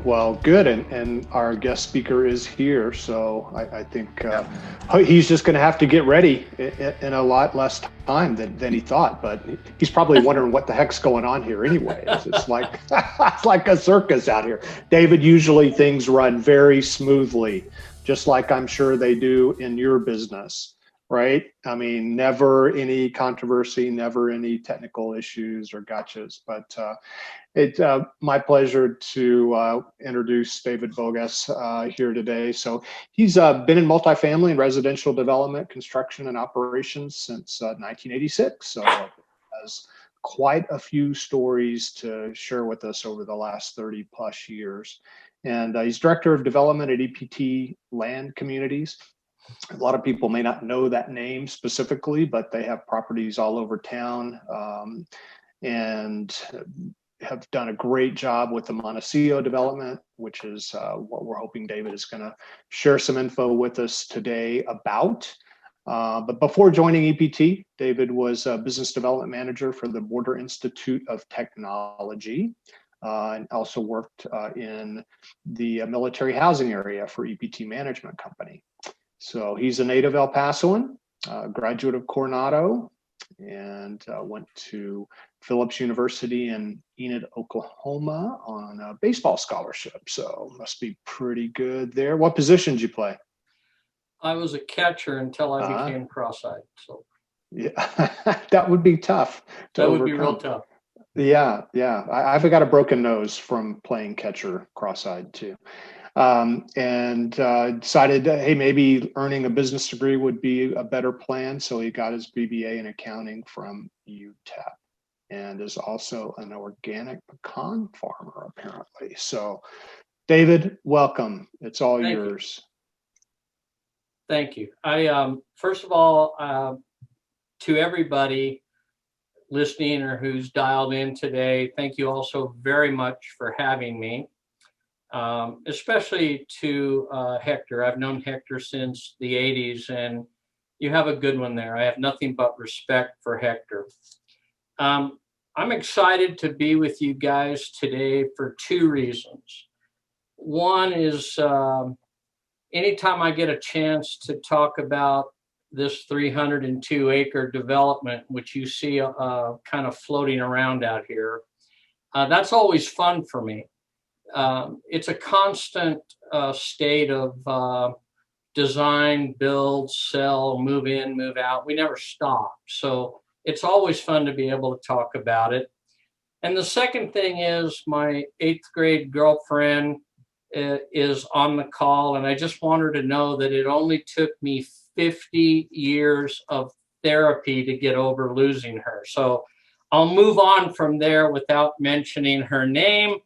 Well, good. And our guest speaker is here. So I think he's just going to have to get ready in a lot less time than he thought. But he's probably wondering what the heck's going on here anyway. It's like, it's like a circus out here. David, usually things run very smoothly, just like I'm sure they do in your business, right? I mean, never any controversy, never any technical issues or gotchas. But it's my pleasure to introduce David Bogas here today. So he's been in multifamily and residential development, construction, and operations since 1986. So has quite a few stories to share with us over the last 30 plus years. And he's director of development at EPT Land Communities. A lot of people may not know that name specifically, but they have properties all over town. And have done a great job with the Montecito development, which is what we're hoping David is going to share some info with us today about. But before joining EPT, David was a business development manager for the Border Institute of Technology, and also worked in the military housing area for EPT Management Company. So he's a native El Pasoan, graduate of Coronado, and went to Phillips University in Enid, Oklahoma on a baseball scholarship. So must be pretty good there. What position did you play? I was a catcher until I became cross-eyed. So yeah, that would be tough. That would be real tough. Yeah. I've got a broken nose from playing catcher cross-eyed too. And decided, hey, maybe earning a business degree would be a better plan. So he got his BBA in accounting from UTEP and is also an organic pecan farmer, apparently. So, David, welcome. It's all yours. Thank you. I first of all, to everybody listening or who's dialed in today, thank you also very much for having me. Especially to Hector. I've known Hector since the 80s, and you have a good one there. I have nothing but respect for Hector. I'm excited to be with you guys today for two reasons. One is anytime I get a chance to talk about this 302-acre development, which you see kind of floating around out here, that's always fun for me. It's a constant state of design, build, sell, move in, move out. We never stop. So it's always fun to be able to talk about it. And the second thing is my 8th grade girlfriend is on the call. And I just want her to know that it only took me 50 years of therapy to get over losing her. So I'll move on from there without mentioning her name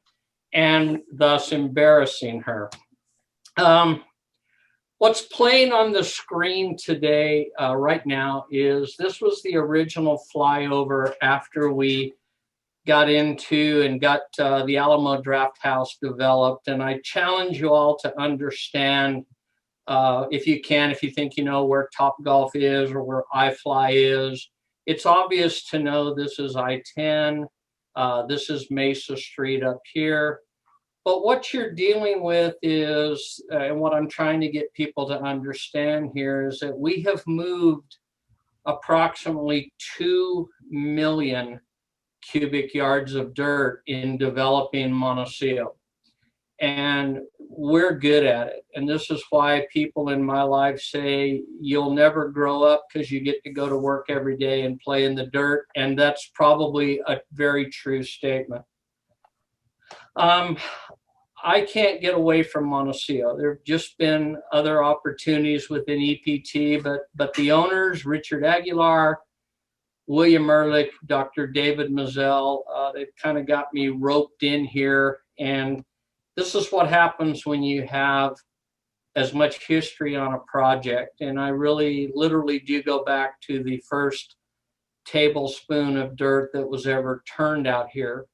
and thus embarrassing her. What's playing on the screen today, right now, is this was the original flyover after we got into and got the Alamo Draft House developed. And I challenge you all to understand, if you can, if you think you know where Topgolf is or where iFly is, it's obvious to know this is I-10. This is Mesa Street up here. But what you're dealing with is, and what I'm trying to get people to understand here is that we have moved approximately 2 million cubic yards of dirt in developing Montecito. And we're good at it. And this is why people in my life say you'll never grow up because you get to go to work every day and play in the dirt. And that's probably a very true statement. I can't get away from Montecito. There have just been other opportunities within EPT, but the owners, Richard Aguilar, William Ehrlich, Dr. David Mazel, they've kind of got me roped in here. And this is what happens when you have as much history on a project. And I really literally do go back to the first tablespoon of dirt that was ever turned out here.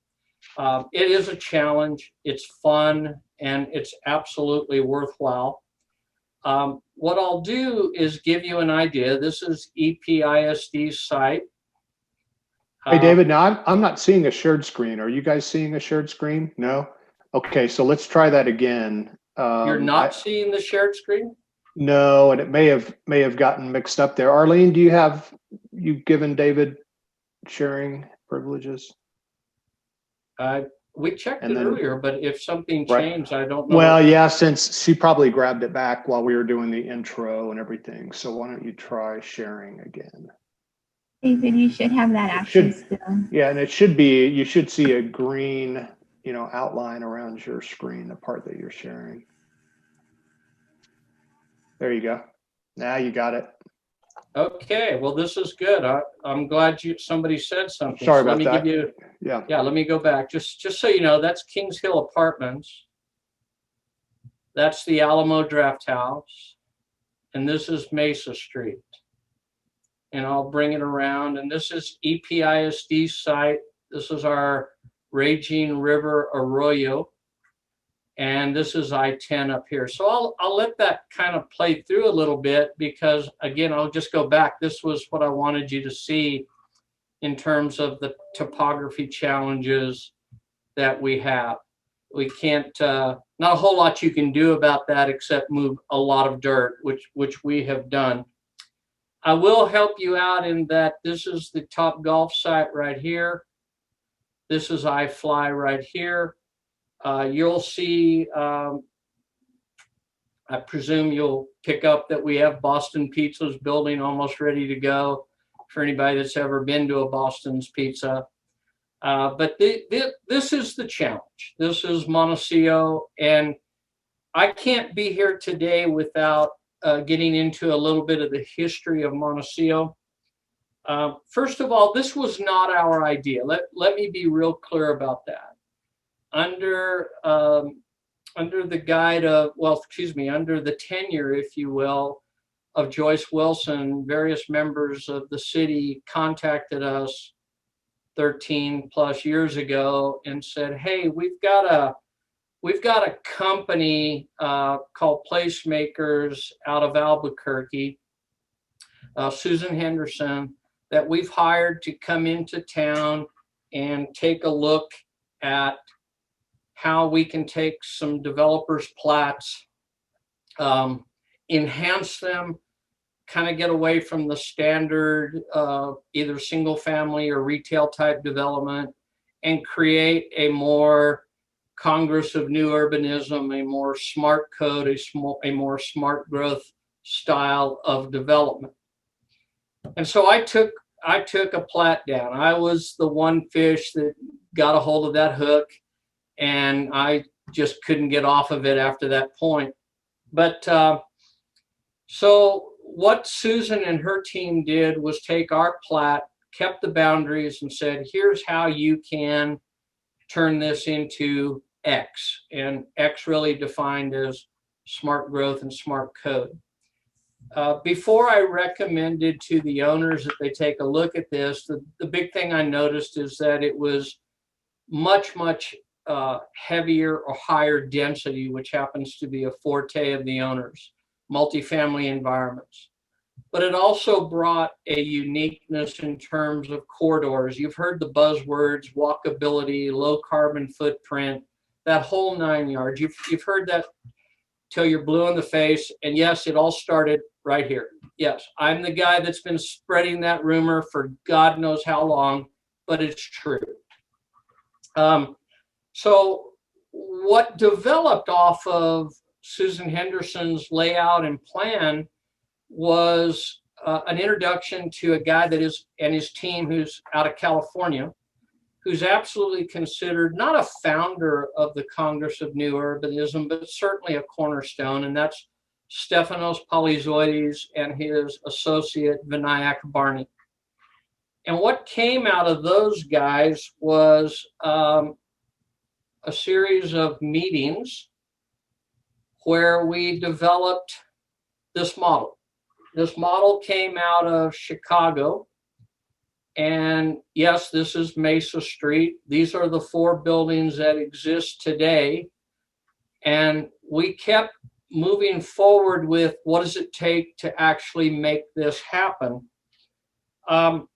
It is a challenge, it's fun, and it's absolutely worthwhile. What I'll do is give you an idea. This is EPISD's site. Hey, David, now I'm not seeing a shared screen. Are you guys seeing a shared screen? No? Okay, so let's try that again. You're not seeing the shared screen? No, and it may have gotten mixed up there. Arlene, you've given David sharing privileges? We checked And it then- earlier, but if something Right. changed, I don't know. Well, yeah, since she probably grabbed it back while we were doing the intro and everything. So why don't you try sharing again? David, you should have that option still. Yeah, and it should be, you should see a green, outline around your screen, the part that you're sharing. There you go. Now you got it. Okay, well, this is good. I'm glad somebody said something. Sorry So about let me that. give you, Yeah. let me go back. Just so you know, that's Kings Hill Apartments. That's the Alamo Draft House. And this is Mesa Street. And I'll bring it around. And this is EPISD site. This is our Raging River Arroyo. And this is I-10 up here. So I'll let that kind of play through a little bit because, again, I'll just go back. This was what I wanted you to see in terms of the topography challenges that we have. We can't, not a whole lot you can do about that except move a lot of dirt, which we have done. I will help you out in that this is the Top Golf site right here. This is iFly right here. You'll see, I presume you'll pick up that we have Boston Pizza's building almost ready to go for anybody that's ever been to a Boston's Pizza. But this is the challenge. This is Montecito, and I can't be here today without getting into a little bit of the history of Montecito. First of all, this was not our idea. Let me be real clear about that. Under the guide of, under the tenure, if you will, of Joyce Wilson, various members of the city contacted us 13 plus years ago and said, hey, we've got a company called Placemakers out of Albuquerque, Susan Henderson, that we've hired to come into town and take a look at how we can take some developers' plats, enhance them, kind of get away from the standard either single family or retail type development and create a more Congress of New Urbanism, a more smart code, a more smart growth style of development. And so I took a plat down. I was the one fish that got a hold of that hook, and I just couldn't get off of it after that point. But so what Susan and her team did was take our plat, kept the boundaries, and said, here's how you can turn this into X. And X really defined as smart growth and smart code. Before I recommended to the owners that they take a look at this, the big thing I noticed is that it was much heavier or higher density, which happens to be a forte of the owners, multifamily environments. But it also brought a uniqueness in terms of corridors. You've heard the buzzwords, walkability, low carbon footprint, that whole 9 yards. You've heard that till you're blue in the face. And yes, it all started right here. Yes, I'm the guy that's been spreading that rumor for God knows how long, but it's true. So what developed off of Susan Henderson's layout and plan was an introduction to a guy that is, and his team, who's out of California, who's absolutely considered not a founder of the Congress of New Urbanism, but certainly a cornerstone, and that's Stefanos Polyzoides and his associate Vinayak Barney. And what came out of those guys was a series of meetings where we developed this model. This model came out of Chicago. And yes, this is Mesa Street. These are the 4 buildings that exist today. And we kept moving forward with what does it take to actually make this happen. The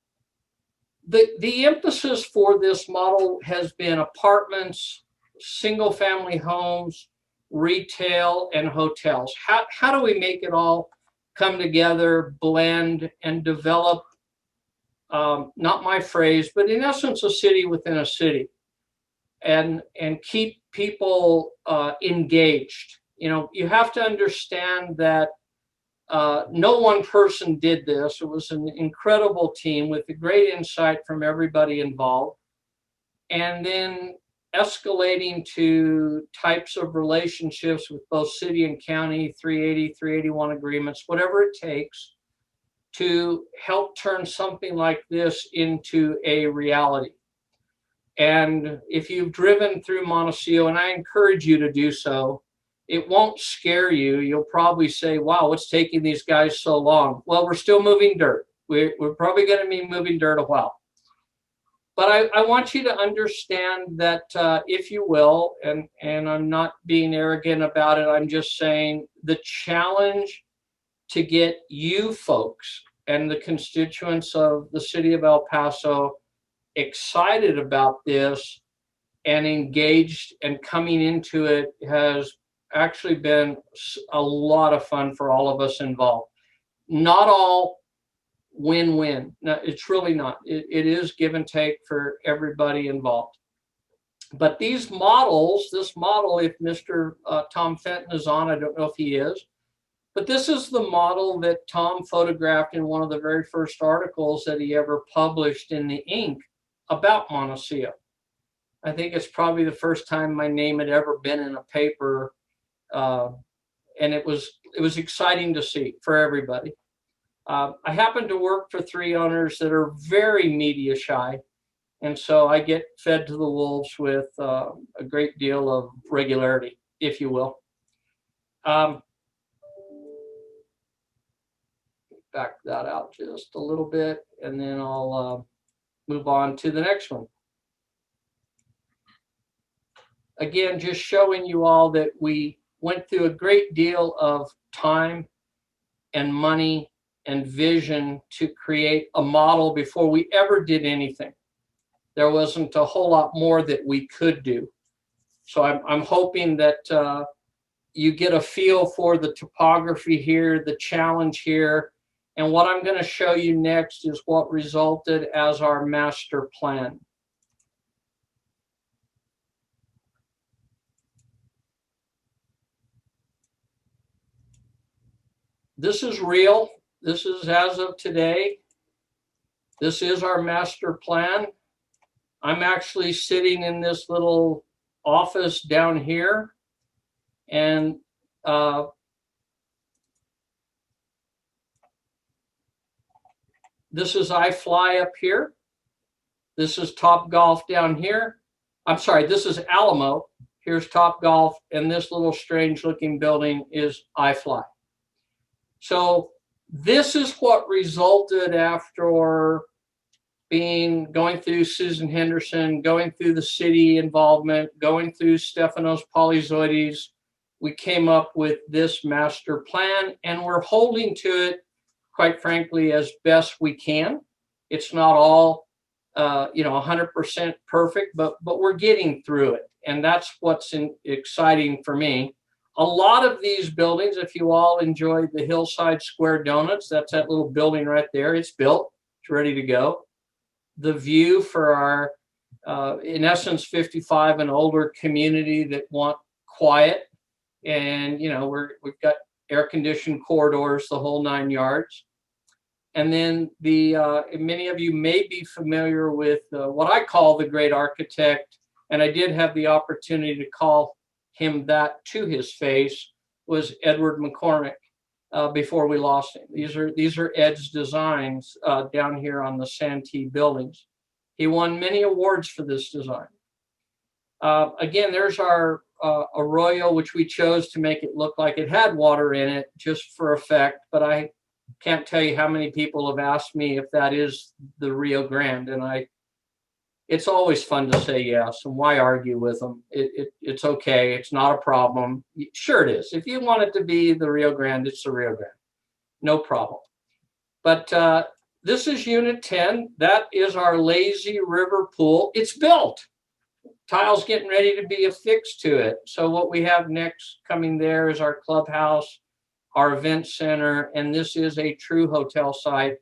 emphasis for this model has been apartments, single family homes, retail, and hotels. How do we make it all come together, blend, and develop, not my phrase, but in essence, a city within a city, and keep people engaged? You know, you have to understand that no one person did this. It was an incredible team with a great insight from everybody involved. And then escalating to types of relationships with both city and county, 380, 381 agreements, whatever it takes to help turn something like this into a reality. And if you've driven through Montecito, and I encourage you to do so, it won't scare you. You'll probably say, wow, what's taking these guys so long? Well, we're still moving dirt. We're probably going to be moving dirt a while. But I want you to understand that, if you will, and I'm not being arrogant about it, I'm just saying the challenge to get you folks and the constituents of the city of El Paso excited about this and engaged and coming into it has actually been a lot of fun for all of us involved. Not all win-win. No, it's really not. It is give and take for everybody involved. But these models, this model, if Mr. Tom Fenton is on, I don't know if he is, but this is the model that Tom photographed in one of the very first articles that he ever published in the Ink about Montecito. I think it's probably the first time my name had ever been in a paper, and it was exciting to see for everybody. I happen to work for 3 owners that are very media shy, and so I get fed to the wolves with a great deal of regularity, if you will. Back that out just a little bit, and then I'll move on to the next one. Again, just showing you all that we went through a great deal of time and money and vision to create a model before we ever did anything. There wasn't a whole lot more that we could do. So I'm hoping that you get a feel for the topography here, the challenge here, and what I'm going to show you next is what resulted as our master plan. This is real. This is as of today. This is our master plan. I'm actually sitting in this little office down here, and this is iFly up here. This is Top Golf down here. I'm sorry, this is Alamo. Here's Top Golf, and this little strange looking building is iFly. So this is what resulted after going through Susan Henderson, going through the city involvement, going through Stefanos Polyzoides. We came up with this master plan, and we're holding to it, quite frankly, as best we can. It's not all 100% perfect, but we're getting through it, and that's what's exciting for me. A lot of these buildings, if you all enjoy the Hillside Square Donuts, that's that little building right there. It's built, it's ready to go. The view for our, in essence, 55 and older community that want quiet, and we've got air-conditioned corridors, the whole 9 yards. And then many of you may be familiar with what I call the great architect, and I did have the opportunity to call him that to his face, was Edward McCormick before we lost him. These are Ed's designs down here on the Santee buildings. He won many awards for this design. Again, there's our arroyo, which we chose to make it look like it had water in it just for effect, but I can't tell you how many people have asked me if that is the Rio Grande, and it's always fun to say yes, and why argue with them? It's okay. It's not a problem. Sure it is. If you want it to be the Rio Grande, it's the Rio Grande. No problem. But this is Unit 10. That is our lazy river pool. It's built. tile's getting ready to be affixed to it. So what we have next coming there is our clubhouse, our event center, and this is a true hotel site.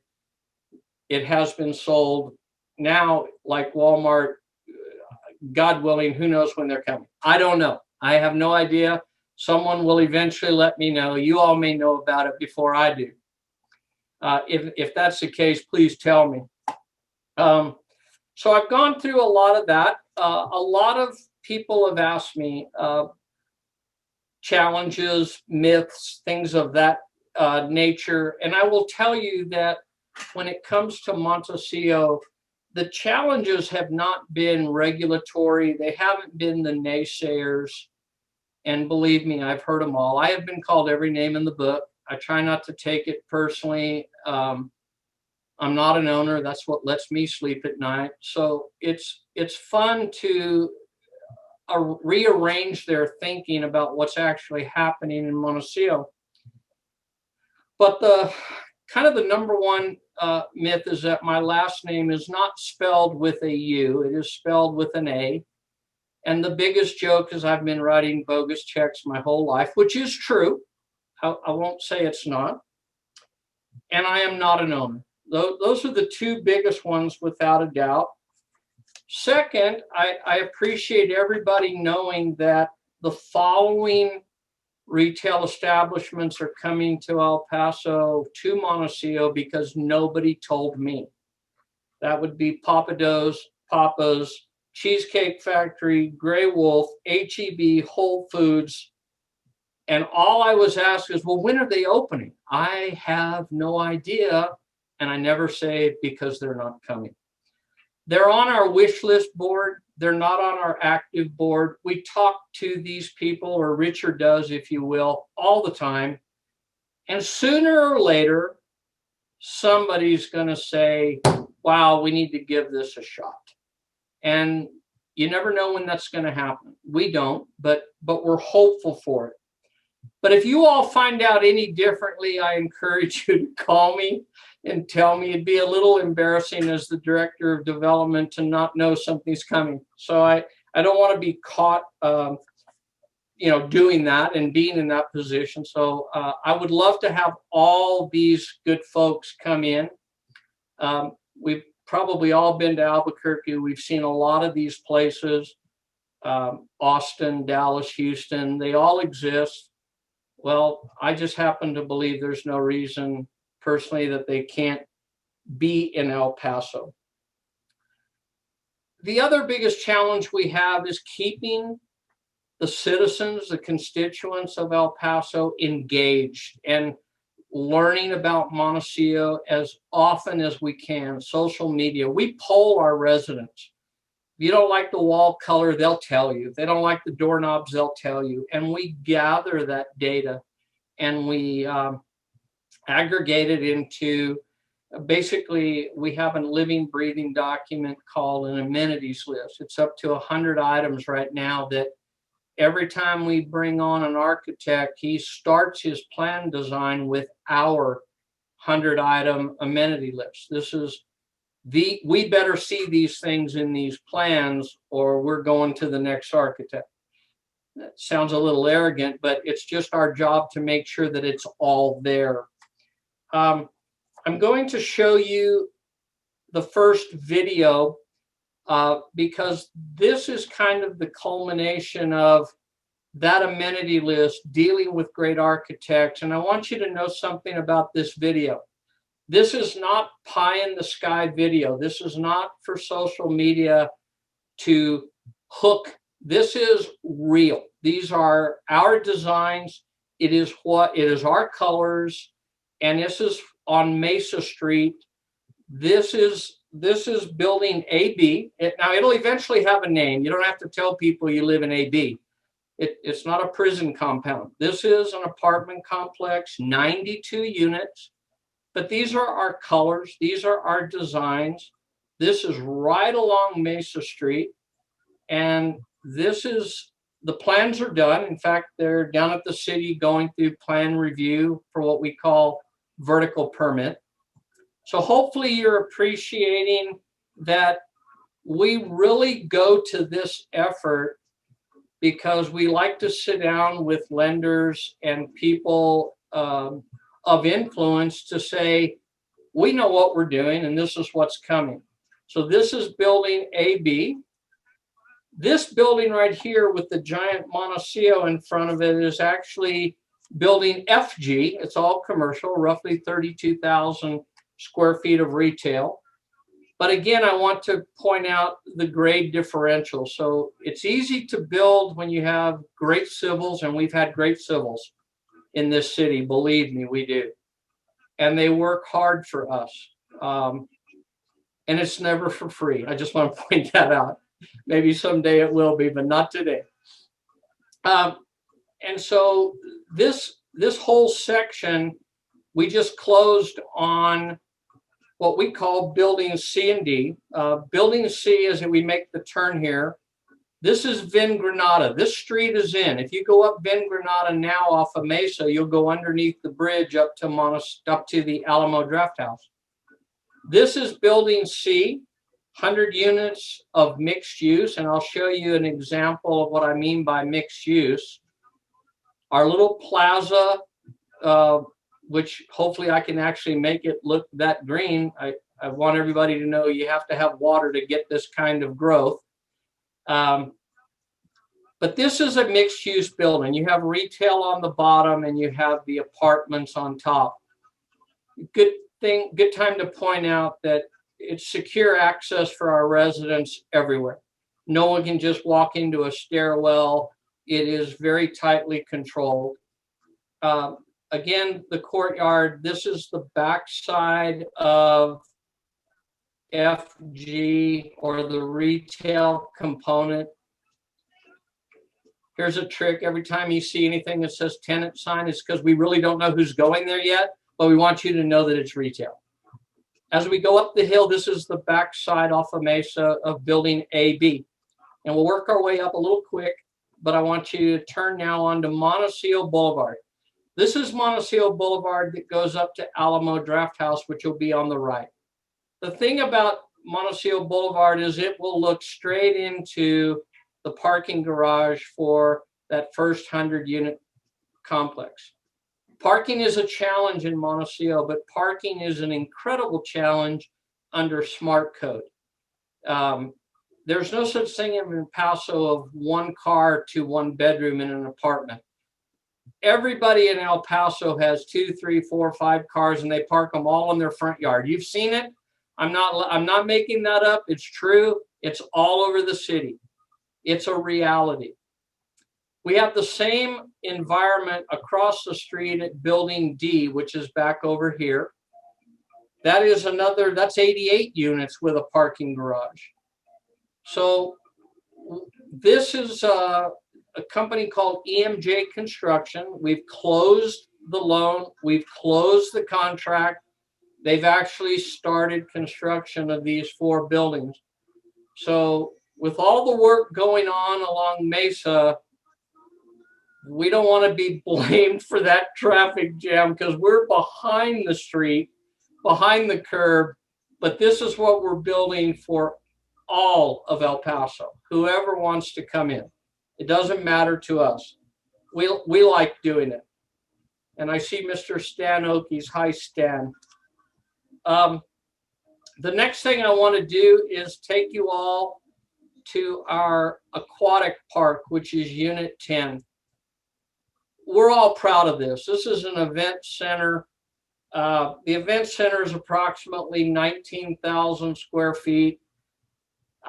It has been sold now, like Walmart, God willing, who knows when they're coming. I don't know. I have no idea. Someone will eventually let me know. You all may know about it before I do. If that's the case, please tell me. So I've gone through a lot of that. A lot of people have asked me challenges, myths, things of that nature. And I will tell you that when it comes to Montecillo, the challenges have not been regulatory. They haven't been the naysayers. And believe me, I've heard them all. I have been called every name in the book. I try not to take it personally. I'm not an owner. That's what lets me sleep at night. So it's fun to rearrange their thinking about what's actually happening in Montecillo. But the kind of the number one myth is that my last name is not spelled with a U. It is spelled with an A. And the biggest joke is I've been writing bogus checks my whole life, which is true. I won't say it's not. And I am not an owner. Those are the two biggest ones without a doubt. Second, I appreciate everybody knowing that the following retail establishments are coming to El Paso, to Montecillo, because nobody told me. That would be Papa's, Cheesecake Factory, Grey Wolf, H-E-B, Whole Foods. And all I was asked is, well, when are they opening? I have no idea. And I never say because they're not coming. They're on our wish list board. They're not on our active board. We talk to these people, or Richard does, if you will, all the time. And sooner or later, somebody's going to say, wow, we need to give this a shot. And you never know when that's going to happen. We don't, but we're hopeful for it. But if you all find out any differently, I encourage you to call me and tell me. It'd be a little embarrassing as the director of development to not know something's coming. So I don't want to be caught, doing that and being in that position. So I would love to have all these good folks come in. We've probably all been to Albuquerque. We've seen a lot of these places, Austin, Dallas, Houston, they all exist. Well, I just happen to believe there's no reason personally that they can't be in El Paso. The other biggest challenge we have is keeping the citizens, the constituents of El Paso engaged and learning about Montecillo as often as we can. Social media, we poll our residents. If you don't like the wall color, they'll tell you. If they don't like the doorknobs, they'll tell you. And we gather that data and we aggregate it into, basically, we have a living, breathing document called an amenities list. It's up to 100 items right now that every time we bring on an architect, he starts his plan design with our 100-item amenity list. This is we better see these things in these plans or we're going to the next architect. That sounds a little arrogant, but it's just our job to make sure that it's all there. I'm going to show you the first video because this is kind of the culmination of that amenity list, dealing with great architects. And I want you to know something about this video. This is not pie in the sky video. This is not for social media to hook. This is real. These are our designs. It is our colors. And this is on Mesa Street. This is building AB. Now it'll eventually have a name. You don't have to tell people you live in AB. It's not a prison compound. This is an apartment complex, 92 units. But these are our colors. These are our designs. This is right along Mesa Street. And this is, the plans are done. In fact, they're down at the city going through plan review for what we call vertical permit. So hopefully you're appreciating that we really go to this effort because we like to sit down with lenders and people of influence to say, we know what we're doing and this is what's coming. So this is building AB. This building right here with the giant Montecito in front of it is actually building FG. It's all commercial, roughly 32,000 square feet of retail. But again, I want to point out the grade differential. So it's easy to build when you have great civils, and we've had great civils in this city. Believe me, we do. And they work hard for us. And it's never for free. I just want to point that out. Maybe someday it will be, but not today. And so this whole section, we just closed on what we call building C and D. Building C is that we make the turn here. This is Vin Granada. This street is in. If you go up Vin Granada now off of Mesa, you'll go underneath the bridge up to the Alamo Draft House. This is building C, 100 units of mixed use, and I'll show you an example of what I mean by mixed use. Our little plaza, which hopefully I can actually make it look that green. I want everybody to know you have to have water to get this kind of growth. But this is a mixed use building. You have retail on the bottom and you have the apartments on top. Good time to point out that it's secure access for our residents everywhere. No one can just walk into a stairwell. It is very tightly controlled. Again, the courtyard, this is the backside of FG, or the retail component. Here's a trick. Every time you see anything that says tenant sign, it's because we really don't know who's going there yet, but we want you to know that it's retail. As we go up the hill, this is the backside off of Mesa of building AB. And we'll work our way up a little quick, but I want you to turn now onto Montecito Boulevard. This is Montecito Boulevard that goes up to Alamo Draft House, which will be on the right. The thing about Montecito Boulevard is it will look straight into the parking garage for that first 100-unit complex. Parking is a challenge in Montecito, but parking is an incredible challenge under smart code. There's no such thing in Paso of one car to one bedroom in an apartment. Everybody in El Paso has 2, 3, 4, 5 cars, and they park them all in their front yard. You've seen it. I'm not making that up. It's true. It's all over the city. It's a reality. We have the same environment across the street at building D, which is back over here. That's 88 units with a parking garage. So this is a company called EMJ Construction. We've closed the loan. We've closed the contract. They've actually started construction of these 4 buildings. So with all the work going on along Mesa, we don't want to be blamed for that traffic jam because we're behind the street, behind the curb, but this is what we're building for all of El Paso, whoever wants to come in. It doesn't matter to us. We like doing it. And I see Mr. Stan Okies. Hi, Stan. The next thing I want to do is take you all to our aquatic park, which is Unit 10. We're all proud of this. This is an event center. The event center is approximately 19,000 square feet.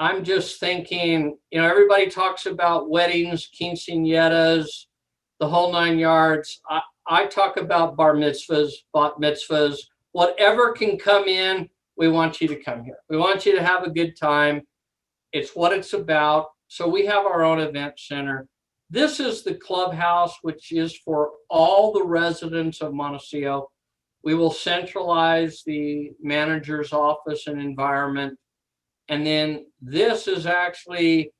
I'm just thinking, everybody talks about weddings, quinceañeras, the whole 9 yards. I talk about bar mitzvahs, bat mitzvahs, whatever can come in, we want you to come here. We want you to have a good time. It's what it's about. So we have our own event center. This is the clubhouse, which is for all the residents of Montecito. We will centralize the manager's office and environment. And then this is actually,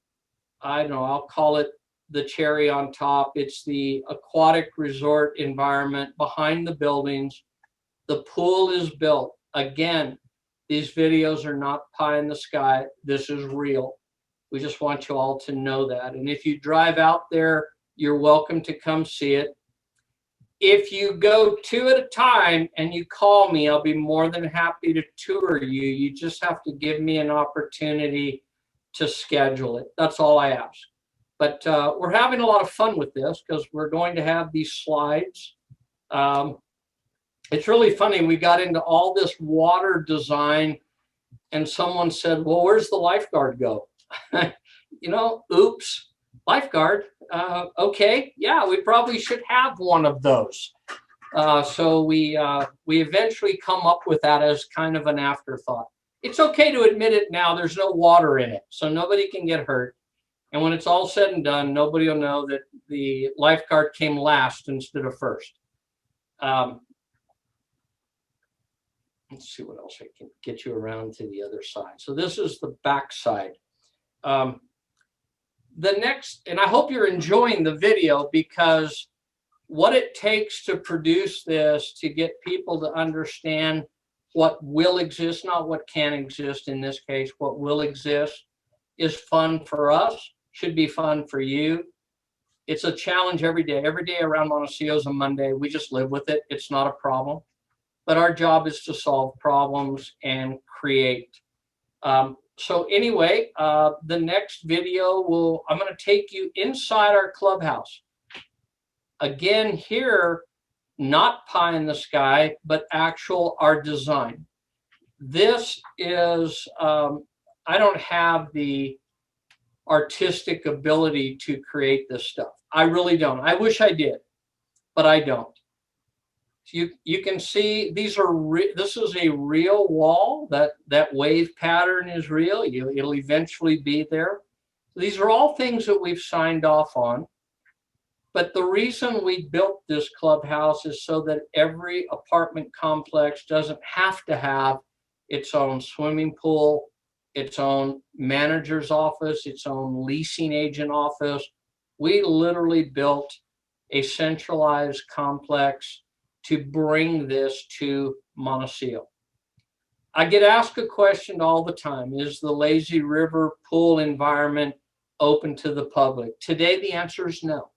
I don't know, I'll call it the cherry on top. It's the aquatic resort environment behind the buildings. The pool is built. Again, These videos are not pie in the sky. This is real. We just want you all to know that. And if you drive out there, you're welcome to come see it. If you go 2 at a time and you call me, I'll be more than happy to tour you. You just have to give me an opportunity to schedule it. That's all I ask. But we're having a lot of fun with this because we're going to have these slides. It's really funny. We got into all this water design and someone said, well, where's the lifeguard go? You know, oops, lifeguard. Okay, yeah, we probably should have one of those. So we eventually come up with that as kind of an afterthought. It's okay to admit it now. There's no water in it, so nobody can get hurt. And when it's all said and done, nobody will know that the lifeguard came last instead of first. Let's see what else I can get you around to the other side. So this is the back side. The next, and I hope you're enjoying the video, because what it takes to produce this, to get people to understand what will exist, not what can exist in this case, what will exist, is fun for us, should be fun for you. It's a challenge every day. Every day around Montecito is a Monday. We just live with it. It's not a problem. But our job is to solve problems and create. So anyway, the next video I'm going to take you inside our clubhouse. Again, here, not pie in the sky, but our design. This is, I don't have the artistic ability to create this stuff. I really don't. I wish I did, but I don't. You can see these are this is a real wall. That wave pattern is real. It'll eventually be there. These are all things that we've signed off on. But the reason we built this clubhouse is so that every apartment complex doesn't have to have its own swimming pool, its own manager's office, its own leasing agent office. We literally built a centralized complex to bring this to Montecito. I get asked a question all the time: is the lazy river pool environment open to the public? Today, the answer is no.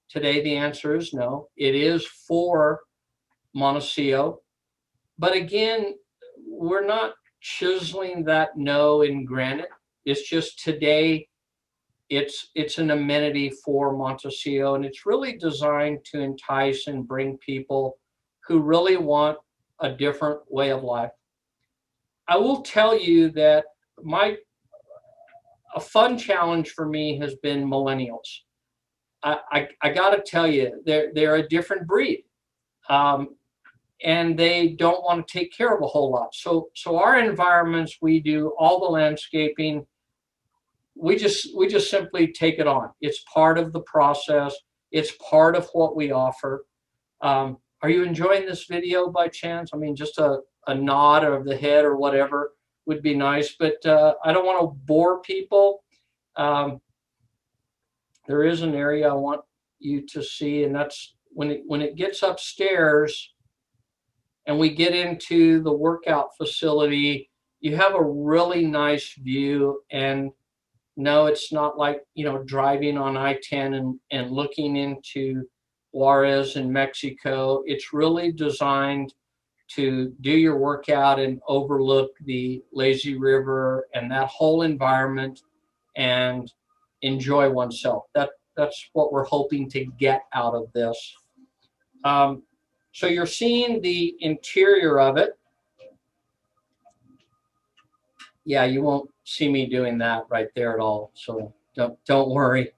Today, the answer is no. It is for Montecito. But again, we're not chiseling that no in granite. It's just today, it's an amenity for Montecito, and it's really designed to entice and bring people who really want a different way of life. I will tell you that a fun challenge for me has been millennials. I got to tell you, they're a different breed, and they don't want to take care of a whole lot. So our environments, we do all the landscaping. We just simply take it on. It's part of the process. It's part of what we offer. Are you enjoying this video by chance? I mean, just a nod of the head or whatever would be nice, but I don't want to bore people. There is an area I want you to see, and that's when it gets upstairs and we get into the workout facility, you have a really nice view. And no, it's not like, driving on I-10 and looking into Juarez in Mexico. It's really designed to do your workout and overlook the lazy river and that whole environment and enjoy oneself. That's what we're hoping to get out of this. So you're seeing the interior of it. Yeah, you won't see me doing that right there at all, so don't worry.